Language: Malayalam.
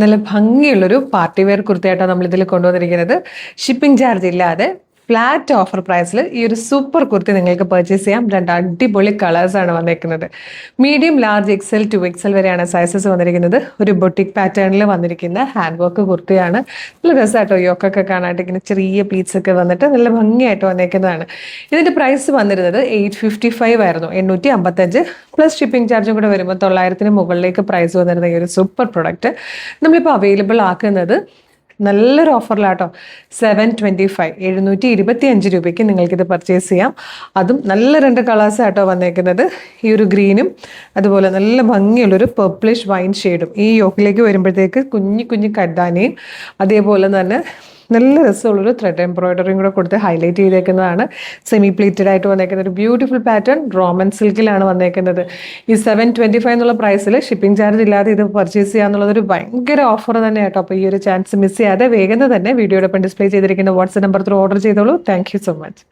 നല്ല ഭംഗിയുള്ളൊരു പാർട്ടി വെയർ കുർത്തിയായിട്ടാണ് നമ്മൾ ഇതിൽ കൊണ്ടുവന്നിരിക്കുന്നത്. ഷിപ്പിംഗ് ചാർജ് ഇല്ലാതെ ഫ്ലാറ്റ് ഓഫർ പ്രൈസിൽ ഈ ഒരു സൂപ്പർ കുർത്തി നിങ്ങൾക്ക് പർച്ചേസ് ചെയ്യാം. രണ്ട് അടിപൊളി കളേഴ്സാണ് വന്നിരിക്കുന്നത്. മീഡിയം, ലാർജ്, എക്സൽ, 2XL വരെയാണ് സൈസസ് വന്നിരിക്കുന്നത്. ഒരു ബൊട്ടിക് പാറ്റേണിൽ വന്നിരിക്കുന്ന ഹാൻഡ് വർക്ക് കുർത്തിയാണ്. നല്ല രസമായിട്ടോ, യോക്കൊക്കെ കാണാനായിട്ട് ഇങ്ങനെ ചെറിയ പ്ലീറ്റ്സ് ഒക്കെ വന്നിട്ട് നല്ല ഭംഗിയായിട്ട് വന്നിരിക്കുന്നതാണ്. ഇതിൻ്റെ പ്രൈസ് വന്നിരുന്നത് 855 ആയിരുന്നു. 855 പ്ലസ് ഷിപ്പിംഗ് ചാർജും കൂടെ വരുമ്പോൾ 900-ന് മുകളിലേക്ക് പ്രൈസ് വന്നിരുന്ന ഈ ഒരു സൂപ്പർ പ്രൊഡക്റ്റ് നമ്മളിപ്പോൾ അവൈലബിൾ ആക്കുന്നത് നല്ലൊരു ഓഫറിലാട്ടോ. 725 725 രൂപയ്ക്ക് നിങ്ങൾക്കിത് പർച്ചേസ് ചെയ്യാം. അതും നല്ല രണ്ട് കളേഴ്സ് ആട്ടോ വന്നേക്കുന്നത്. ഈ ഒരു ഗ്രീനും അതുപോലെ നല്ല ഭംഗിയുള്ളൊരു പർപ്പിളിഷ് വൈൻ ഷെയ്ഡും. ഈ യോക്കിലേക്ക് വരുമ്പോഴത്തേക്ക് കുഞ്ഞു കുഞ്ഞു കഡ്ഡാനയും അതേപോലെ തന്നെ നല്ല രസമുള്ളൊരു ത്രെഡ് എംബ്രോയിഡറിയും കൂടെ കൊടുത്ത് ഹൈലൈറ്റ് ചെയ്തേക്കുന്നതാണ്. സെമി പ്ലീറ്റഡ് ആയിട്ട് വന്നേക്കുന്ന ഒരു ബ്യൂട്ടിഫുൾ പാറ്റേൺ റോമൻ സിൽക്കിലാണ് വന്നേക്കുന്നത്. ഈ 725 എന്നുള്ള പ്രൈസിൽ ഷിപ്പിംഗ് ചാർജ് ഇല്ലാതെ ഇത് പർച്ചേസ് ചെയ്യുക എന്നുള്ളതൊരു ഭയങ്കര ഓഫർ തന്നെ കേട്ടോ. അപ്പോൾ ഈ ഒരു ചാൻസ് മിസ് ചെയ്യാതെ വേഗം തന്നെ വീഡിയോടൊപ്പം ഡിസ്പ്ലേ ചെയ്തിരിക്കുന്ന വാട്സ്ആപ്പ് നമ്പർ ത്രൂ ഓർഡർ ചെയ്തോളൂ. Thank you so much.